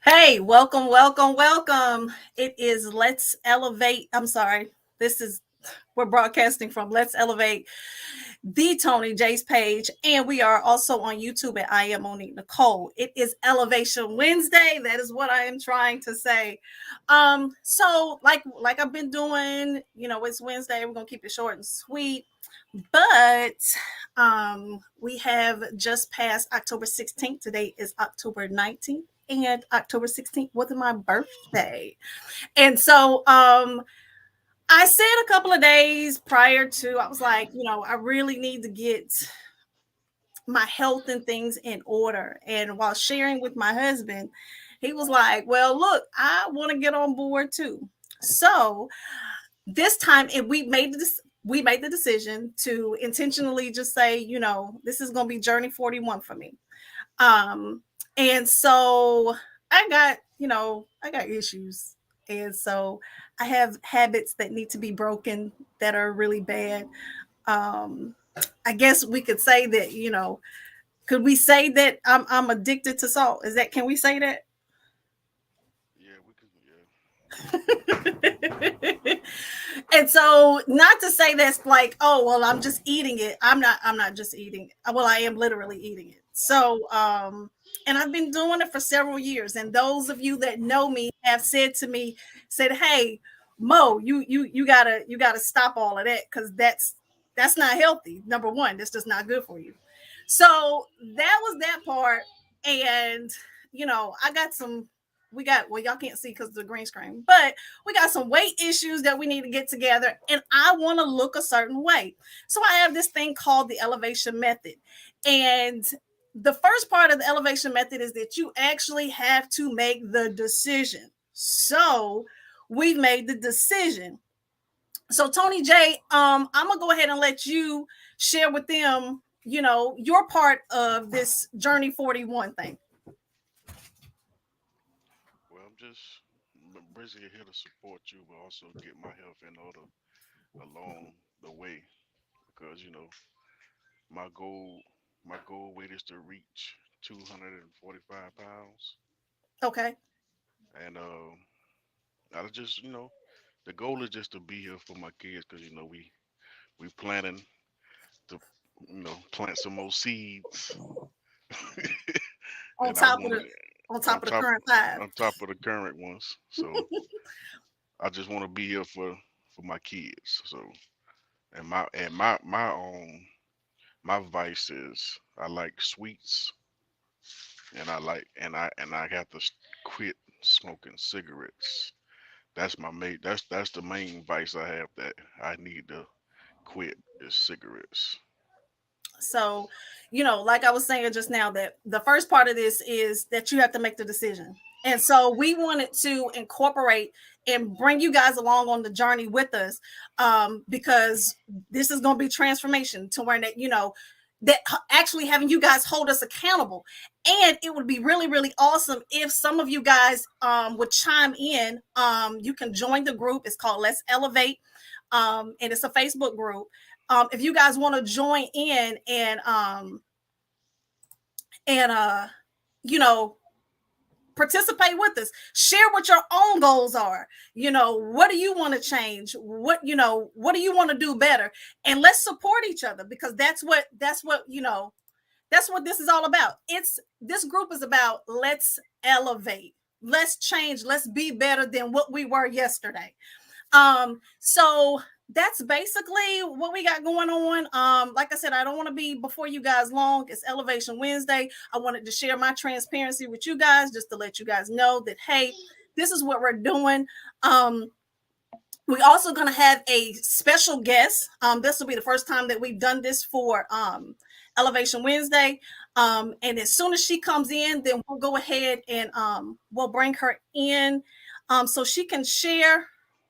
Hey, welcome, welcome, welcome. It is Let's Elevate. I'm sorry. This is we're broadcasting from Let's Elevate the Tony J's page, and we are also on YouTube at I am Monique Nicole. It is Elevation Wednesday. That is what I am trying to say. So like I've been doing, it's Wednesday. We're gonna keep it short and sweet. But we have just passed October 16th. Today is October 19th, and October 16th was my birthday. And so I said a couple of days prior to, I was like, I really need to get my health and things in order. And while sharing with my husband, he was like, well, look, I want to get on board too. So this time, and we made the decision to intentionally just say, this is going to be journey 41 for me. Um, and so I got issues. And so I have habits that need to be broken that are really bad. Um, I guess we could say that, could we say that I'm addicted to salt? Can we say that? Yeah, we could. Yeah, And so not to say that's like, oh well, I'm just eating it. I'm not just eating it. Well, I am literally eating it. So and I've been doing it for several years. And those of you that know me have said to me, said, hey, Mo, you gotta stop all of that because that's not healthy. Number one, that's just not good for you. So that was that part. And I got some we got well, y'all can't see because of the green screen, but we got some weight issues that we need to get together, and I want to look a certain way. So I have this thing called the elevation method. And the first part of the elevation method is that you actually have to make the decision. So we've made the decision. So Tony J, I'm gonna go ahead and let you share with them, your part of this Journey 41 thing. well, I'm just basically here to support you, but also get my health in order along the way because my goal my goal weight is to reach 245 pounds, Okay. and I just the goal is just to be here for my kids because we planning to plant some more seeds On that I top of want the to on on top of the top current five. on top of the current ones. So I just want to be here for my kids. So and my vice is I like sweets and I have to quit smoking cigarettes. That's the main vice I have that I need to quit is cigarettes. So, like I was saying just now, that the first part of this is that you have to make the decision. And so we wanted to incorporate and bring you guys along on the journey with us, because this is going to be transformation to where that, that actually having you guys hold us accountable. And it would be really, really awesome if some of you guys would chime in. You can join the group. It's called Let's Elevate. And it's a Facebook group. If you guys want to join in and you know participate with us, share what your own goals are. What do you want to change? What do you want to do better? And let's support each other, because that's what this is all about. This group is about let's elevate, let's change, let's be better than what we were yesterday. So that's basically what we got going on. Like I said, I don't want to be before you guys long. It's Elevation Wednesday. I wanted to share my transparency with you guys, just to let you guys know that, hey, this is what we're doing. We're also going to have a special guest. This will be the first time that we've done this for Elevation Wednesday. And as soon as she comes in, then we'll go ahead and we'll bring her in, so she can share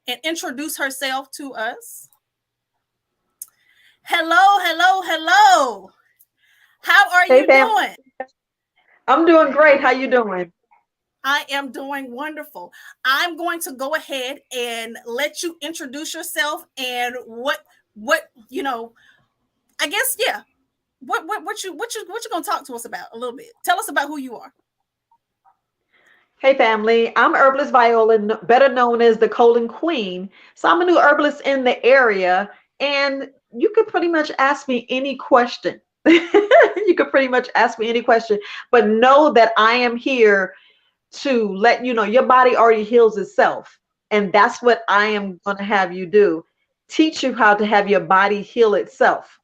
and introduce herself to us. Hello, hello, hello. How are Hey you fam, doing? I'm doing I'm great. How doing you doing? I am doing wonderful. I'm going to go ahead and let you introduce yourself and what I guess, yeah. What you gonna talk to us about a little bit? Tell us about who you are. Hey family, I'm Herbalist Viola, better known as the Colon Queen. So I'm a new herbalist in the area, and you could pretty much ask me any question. You could pretty much ask me any question, but know that I am here to let you know your body already heals itself. And that's what I am going to have you do. Teach you how to have your body heal itself.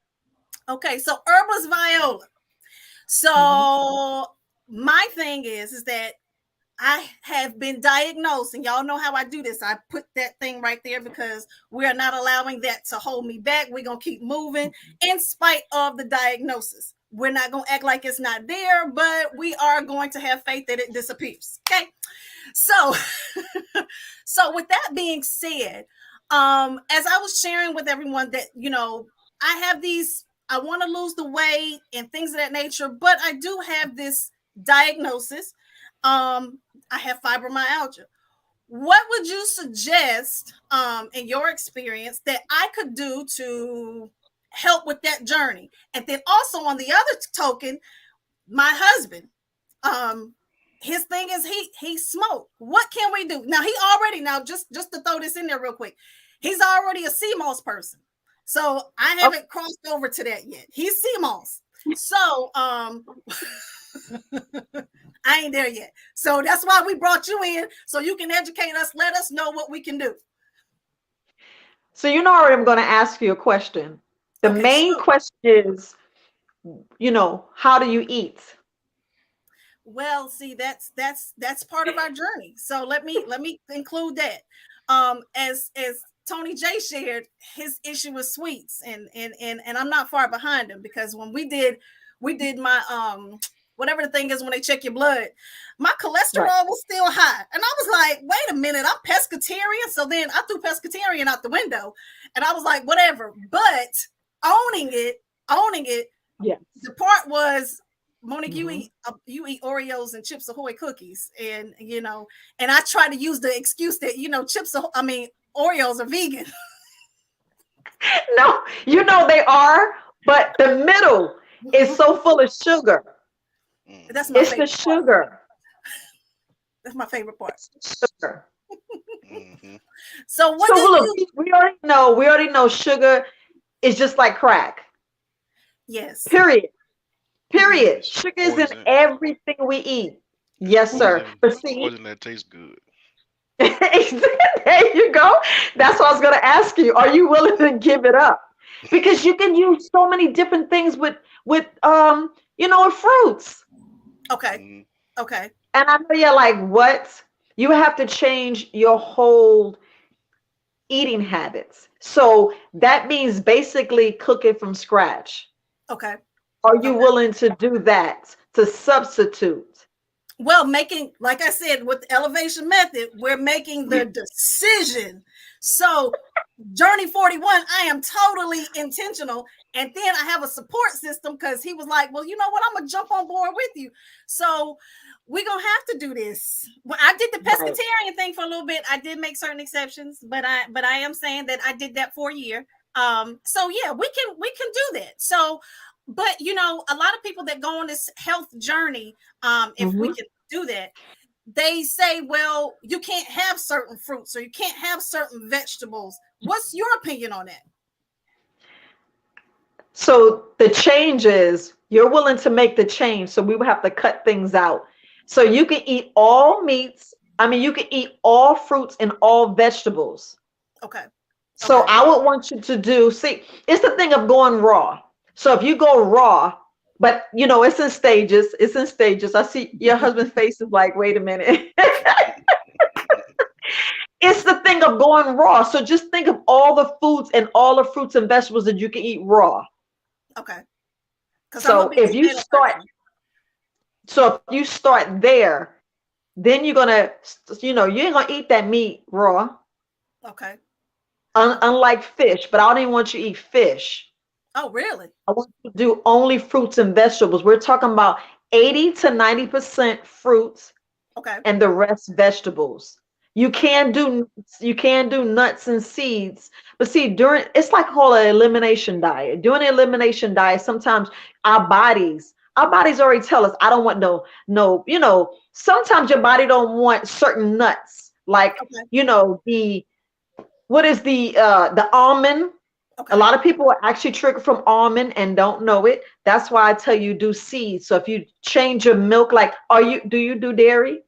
Okay, so Herbalist Viola. Mhm. So my thing is that I have been diagnosed, and y'all know how I do this. I put that thing right there because we are not allowing that to hold me back. We're gonna keep moving in spite of the diagnosis. We're not gonna act like it's not there, but we are going to have faith that it disappears. Okay. So so with that being said, as I was sharing with everyone that, I have these, I want to lose the weight and things of that nature, but I do have this diagnosis. I have fibromyalgia. What would you suggest, in your experience, that I could do to help with that journey? And then also on the other token, my husband, um, his thing is he smoked. What can we do? Now he already, now just to throw this in there real quick, he's already a CMOS person. So I Okay. haven't crossed over to that yet. He's CMOS. So I ain't there yet. So that's why we brought you in, so you can educate us, let us know what we can do. So you know already I'm going to ask you a question. The Okay, main sure. question is, how do you eat? Well, see, that's part of our journey. So let me include that. As Tony J shared, his issue with sweets, and I'm not far behind him, because when we did my whatever the thing is when they check your blood, my Right. cholesterol was still high, and I was like, wait a minute, I'm pescatarian. So then I threw pescatarian out the window, and I was like, whatever. But owning it, owning it, Yes. the part was, Monique, you Hmm. eat Oreos and Chips Ahoy cookies, and and I try to use the excuse that Oreos are vegan. No, they are, but the middle is so full of sugar. That's Mm-hmm. my It's the favorite part. sugar. That's my favorite part. It's the sugar. Mm-hmm. So what So did look, you? we already know sugar is just like crack. Yes. Period. Hmm. Period. It's Sugar is in poison. everything we eat. It's Yes, sir. But see, poison that tastes good. there you go. That's what I was going to ask you. Are you willing to give it up? Because you can use so many different things with fruits. Okay. Mm-hmm. Okay. And I know you're like, what? You have to change your whole eating habits. So that means basically cooking from scratch. Okay. Are you Okay. willing to do that to substitute? Well, making, like I said, with the elevation method, we're making the decision. So, Journey 41, I am totally intentional. And then I have a support system, because he was like, well, you know what? I'm going to jump on board with you. So, we're going to have to do this. Well, I did the Right. pescatarian thing for a little bit. I did make certain exceptions, but I am saying that I did that for a year. So yeah, we can do that. So, but a lot of people that go on this health journey, if we Mhm. can do that, they say, well, you can't have certain fruits or you can't have certain vegetables. What's your opinion on that? So the change is you're willing to make the change. So we would have to cut things out. So you can eat all meats. I mean, you can eat all fruits and all vegetables. Okay. So Okay. I would want you to see, it's the thing of going raw. So if you go raw, but it's in stages. It's in stages. I see your husband's face is like, wait a minute. It's the thing of going raw. So just think of all the foods and all the fruits and vegetables that you can eat raw. Okay. Because I'm a So big if you potato start, person. so if you start there, then you're gonna, you ain't gonna eat that meat raw, Okay. Okay. unlike fish. But I don't even want you to eat fish. Oh, really? I want you to do only fruits and vegetables. We're talking about 80 to 90% fruits Okay. and the rest vegetables. You Okay. can do nuts and seeds, but see, it's like called an elimination diet. During the elimination diet, sometimes our bodies, Our bodies already tell us, I don't want no, sometimes your body don't want certain nuts. Like, Okay. the what is the almond? A Okay. lot of people are actually triggered from almond and don't know it. That's why I tell you do seeds. So if you change your milk, like, do you do dairy?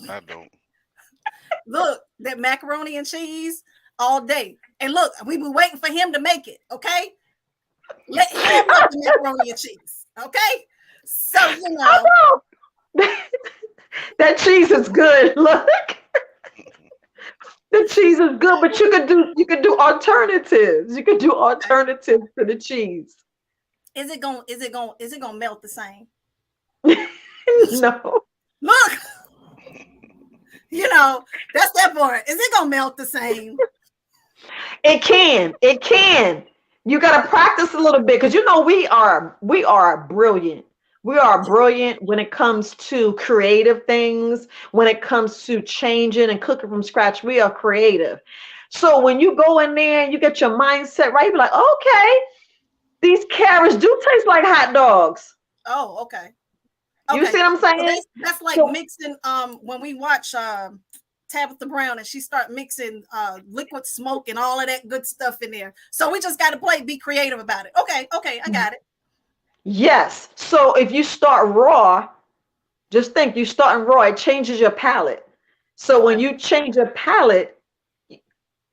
I don't. Look, that macaroni and cheese all day. And look, we been waiting for him to make it. Okay. Let him make the macaroni and cheese. Okay. So, That cheese is good. Look, the cheese is good, but you could do alternatives. You could do okay. alternatives to the cheese. Is it gonna melt the same? No. Look, that's that part. Is it gonna melt the same? It can. It can. You got to practice a little bit because we are brilliant. We are brilliant when it comes to creative things, when it comes to changing and cooking from scratch. We are creative. So when you go in there and you get your mindset right, you be like, okay, these carrots do taste like hot dogs. Oh, okay. You Okay. see what I'm So saying? that's like So mixing when we watch Tabitha Brown and she start mixing liquid smoke and all of that good stuff in there. So we just got to be creative about it. Okay, okay, I got it. yes. So if you start raw, just think you starting raw, it changes your palate. So Okay. when you change your palate,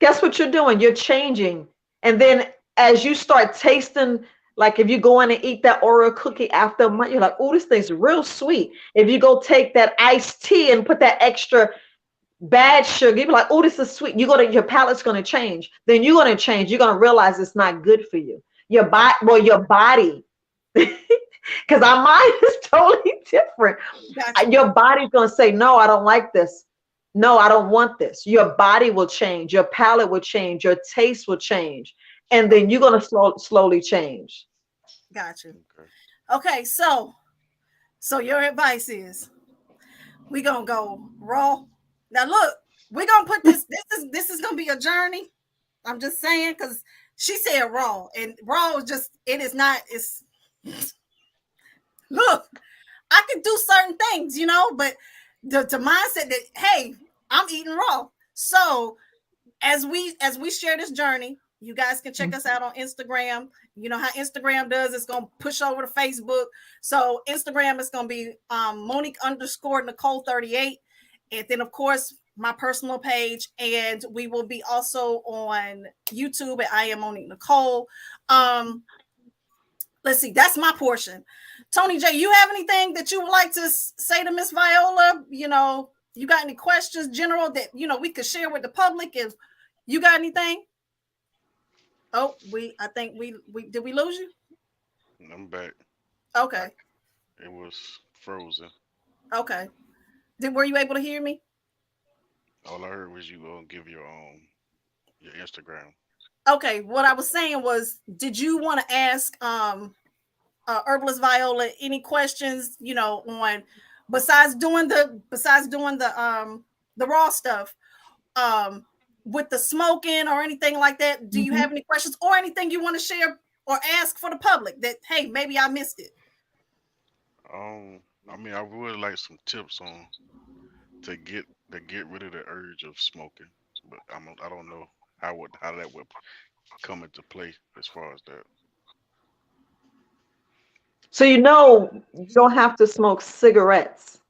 guess what you're doing? You're changing. And then as you start tasting, like if you go in and eat that Oreo cookie after a month, you're like, oh, this thing's real sweet. If you go take that iced tea and put that extra bad sugar, you're like, oh, this is sweet. Your palate's gonna change. Then you're gonna change. You're gonna realize it's not good for you. Your body, because our mind is totally different. Got you. Your body's going to say, no, I don't like this. No, I don't want this. Your body will change. Your palate will change. Your taste will change. And Okay, then you're going to slowly change. got you. Okay. Okay, so your advice is we gonna go raw. Now look, we're gonna put this is gonna be a journey. I'm just saying because she said raw, and raw is just it is not. It's look, I can do certain things, but the mindset that hey, I'm eating raw. So as we share this journey, you guys can check us out on Instagram. You know how Instagram does, it's gonna push over to Facebook. So Instagram is gonna be Monique underscore Nicole 38. And then of course my personal page, and we will be also on YouTube at I am Monique Nicole. Um, let's see, that's my portion. Tony J, you have anything that you would like to say to Miss Viola? You got any questions, general, that we could share with the public? If you got anything? Oh, I think we did we lose you? I'm back. I Okay, It was frozen. okay. Were you able to hear me? All I heard was you give your Instagram. Okay, what I was saying was, did you want to ask Herbalist Viola any questions? On besides doing the raw stuff, um, with the smoking or anything like that. Do you Mhm. have any questions or anything you want to share or ask for the public that hey maybe I missed it? I mean, I would like some tips on to get rid of the urge of smoking, but I don't know how that would come into play as far as that. So you don't have to smoke cigarettes.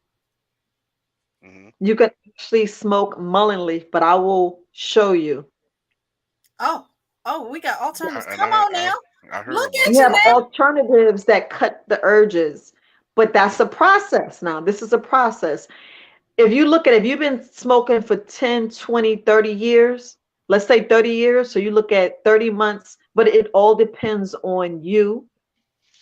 Hmm. You can actually smoke mullen leaf, but I will show you. Oh, oh, we got alternatives. And Come on now, I heard look about at We you have that. now. alternatives that cut the urges, but that's Yeah. a process now. This is a process. If you've been smoking for 10, 20, 30 years, let's say 30 years, so you look at 30 months, but it all depends on you.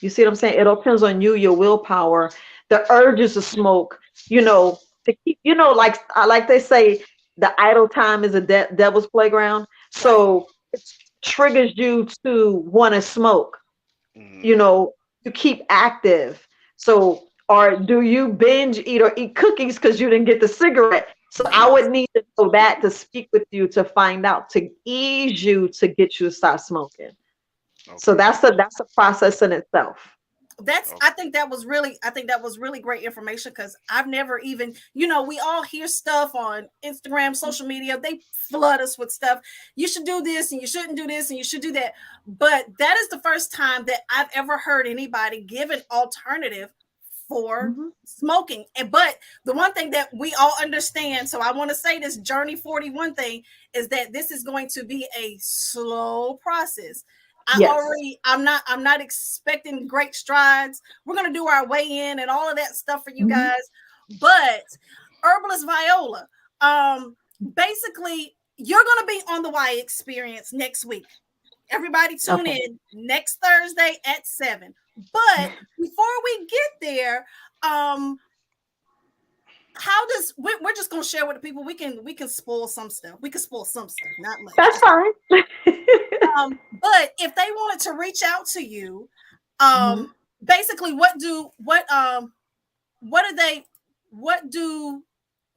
You see what I'm saying? It all depends on you, your willpower, the urges to smoke, to keep, like they say, the idle time is a devil's playground. Right. So it triggers you to want to smoke, Hmm. you know, to keep active. So, or do you binge eat or eat cookies because you didn't get the cigarette? So I would need to know that to speak with you to find out, to ease you to get you to start smoking. So Okay. that's a process in itself. That's Okay. I think that was really great information, because I've never even, we all hear stuff on Instagram, social media, they flood us with stuff. You should do this and you shouldn't do this and you should do that. But that is the first time that I've ever heard anybody give an alternative for Mhm. smoking. And but the one thing that we all understand, so I want to say this Journey 41 thing, is that this is going to be a slow process. Yes. I'm not expecting great strides. We're gonna do our weigh in and all of that stuff for you Mhm. guys. But Herbalist Viola, basically you're gonna be on the Y experience next week. Everybody tune Okay. in next Thursday at 7. But before we get there, um, how does we're just gonna share with the people. We can spoil some stuff. We can spoil some stuff, not much. That's Just fine. but if they wanted to reach out to you, Mhm. basically what do they what do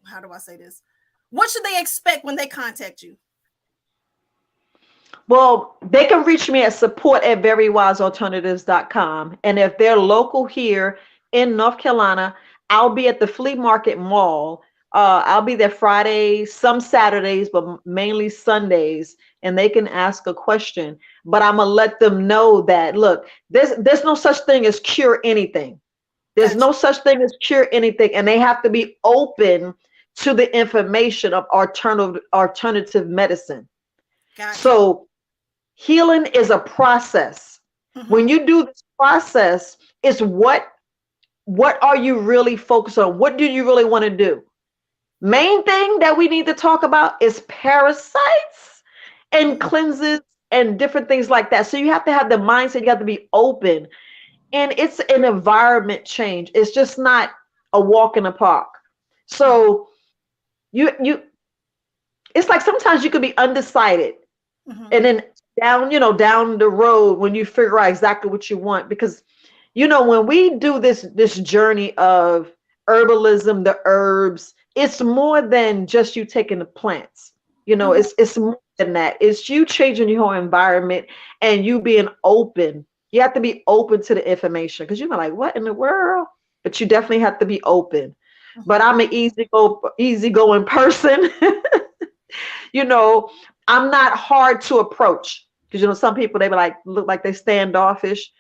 how do I say this? What should they expect when they contact you? Well, they can reach me at support@verywisealternatives.com. And if they're local here in North Carolina, I'll be at the Flea Market Mall. I'll be there Fridays, some Saturdays, but mainly Sundays. And they can ask a question. But I'm gonna let them know that look, there's no such thing as cure anything. There's Gotcha, no such thing as cure anything, and they have to be open to the information of alternative medicine. gotcha. So healing is a process. When Mm-hmm. you do this process, it's what are you really focused on? What do you really want to do? Main thing that we need to talk about is parasites and Mm-hmm. cleanses and different things like that. So you have to have the mindset, you have to be open. And it's an environment change. It's just not a walk in the park. Mm-hmm. So you it's like sometimes you could be undecided Mm-hmm. and then down the road when you figure out exactly what you want, because when we do this journey of herbalism, the herbs, it's more than just you taking the plants. Mm-hmm. It's more than that. It's you changing your whole environment and you being open. You have to be open to the information, because you're like, what in the world? But you definitely have to be open. But Mm-hmm. I'm an easygoing person. you know, I'm not hard to approach, because some people they be like look like they standoffish,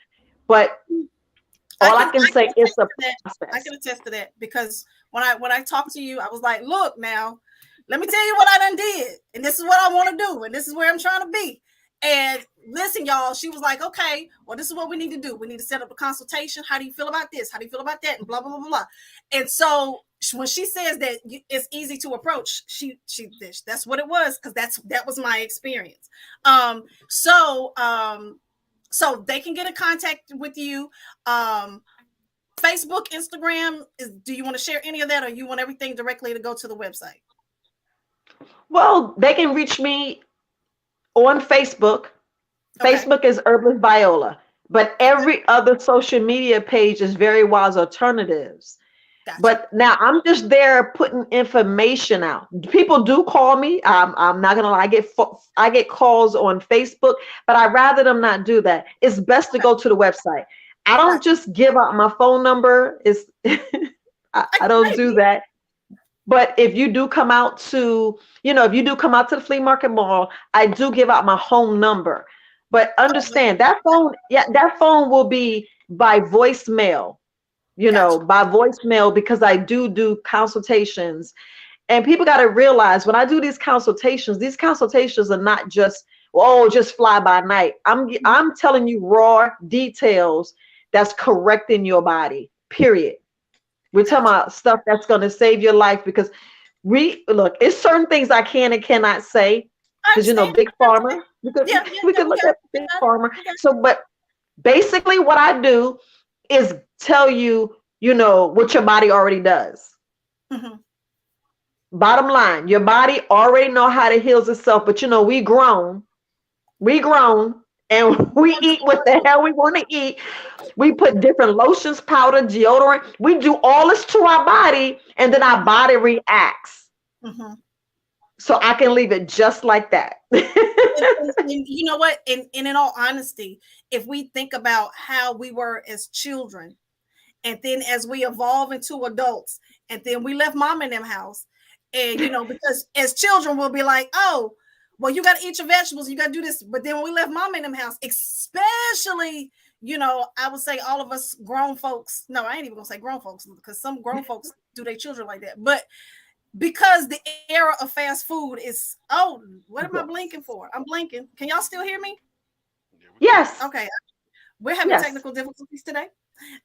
but all I can I can say is attest a to that. I process. can attest to that, because when I talked to you, I was like, look now, let me tell you what I done did, and this is what I want to do, and this is where I'm trying to be. And listen, y'all, she was like, okay, well, this is what we need to do. We need to set up a consultation. How do you feel about this? How do you feel about that? And blah blah blah blah blah. And so when she says that it's easy to approach, that's what it was, because that was my experience. Um, so so they can get in contact with you. Um, Facebook, Instagram. Do you want to share any of that, or you want everything directly to go to the website? Well, they can reach me on Facebook. Okay, Facebook is Herbalist Viola, but okay, every other social media page is Very Wise Alternatives. gotcha. But now I'm just there putting information out. People do call me. I'm not gonna lie. I get calls on Facebook, but I rather them not do that. It's best to Okay, go to the website. I don't gotcha. just give out my phone number. It's I don't do Maybe. that. But if you do come out to, if you do come out to the flea market mall, I do give out my home number. But Oh well, understand that phone, yeah, that phone will be by voicemail, gotcha. by voicemail, because I do consultations. And people got to realize when I do these consultations are not just, oh, just fly by night. Mhm. I'm telling you raw details that's correcting your body, period. We're talking Gotcha. about stuff that's going to save your life, because we look, it's certain things I can and cannot say, I because understand. big I understand. pharma. We could Yeah, yeah, we yeah. could We look got at it. We big got it. pharma. We got So, but basically, what I do is tell you, what your body already does. it. Hmm. Bottom line, your body already know how to heal itself, but we grown, and We we gonna do eat what we what the gonna hell we want to eat. We put different lotions, powder, deodorant. We do all this to our body, and then our do. body reacts. Hmm. So I can leave it just like that. And you know what? And in all honesty, if we think about how we were as children, and then as we evolve into adults, and then we left mom in them house, and because as children we'll be like, oh, well, you got to eat your vegetables, you got to do this, but then when we left mom in them house, especially, I would say all of us grown folks. No, I ain't even gonna say grown folks because some grown folks do their children like that, but because the era of fast food is, oh, what am I blinking Yes. for? I'm blinking. Can y'all still hear me? Yeah, we can hear you. Yes. Okay, we're having Yes. technical difficulties today.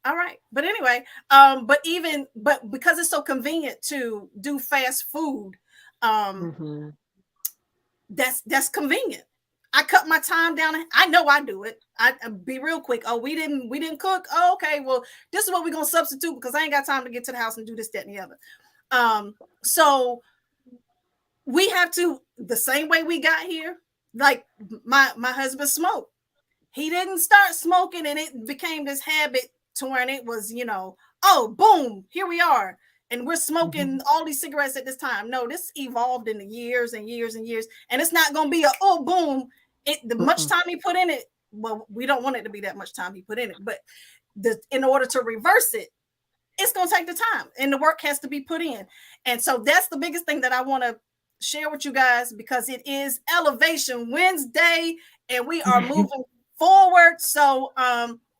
All right, but anyway, but because it's so convenient to do fast food, um Hmm. that's convenient. I cut my time down. I know I do it. I be real quick. Oh, we didn't cook. Oh, okay, well, this is what we're gonna substitute because I ain't got time to get to the house and do this, that, and the other. So we have to, the same way we got here, like my husband smoked. He didn't start smoking and it became this habit to where it was, oh, boom, here we are. And we're smoking Hmm. all these cigarettes at this time. No, this evolved in the years and years and years. And it's not going to be a, oh, boom. The much Mm-mm. time he put in it, well, we don't want it to be that much time he put in it. But in order to reverse it, it's going to take the time and the work has to be put in. And so that's the biggest thing that I want to share with you guys because it is Elevation Wednesday and we are moving forward. So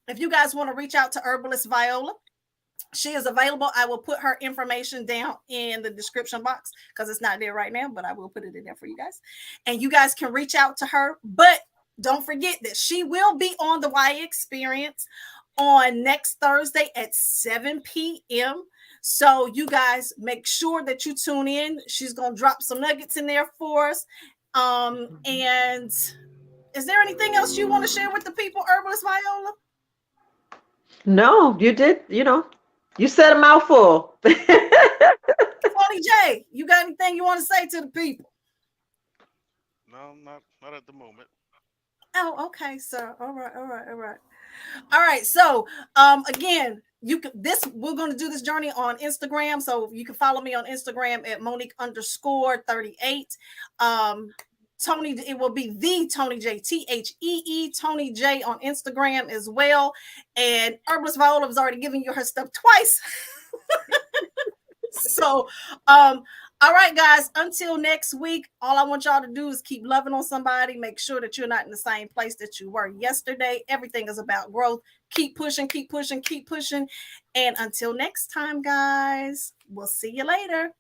if you guys want to reach out to Herbalist Viola, she is available. I will put her information down in the description box because it's not there right now, but I will put it in there for you guys. And you guys can reach out to her. But don't forget that she will be on the YA Experience on next Thursday at 7 p.m. So you guys make sure that you tune in. She's going to drop some nuggets in there for us. And is there anything else you want to share with the people, Herbalist Viola? No, you did, you said a mouthful. Tony J, you got anything you want to say to the people? No, not at the moment. Oh, okay, sir. All right, all right, all right. All right. So, again, you can this we're going to do this journey on Instagram. So you can follow me on Instagram at Monique_38. Um, Tony, it will be the Tony J, THEE Tony J on Instagram as well. And Herbalist Viola has already given you her stuff twice. So, all right, guys, until next week, all I want y'all to do is keep loving on somebody. Make sure that you're not in the same place that you were yesterday. Everything is about growth. Keep pushing, keep pushing, keep pushing. And until next time, guys, we'll see you later.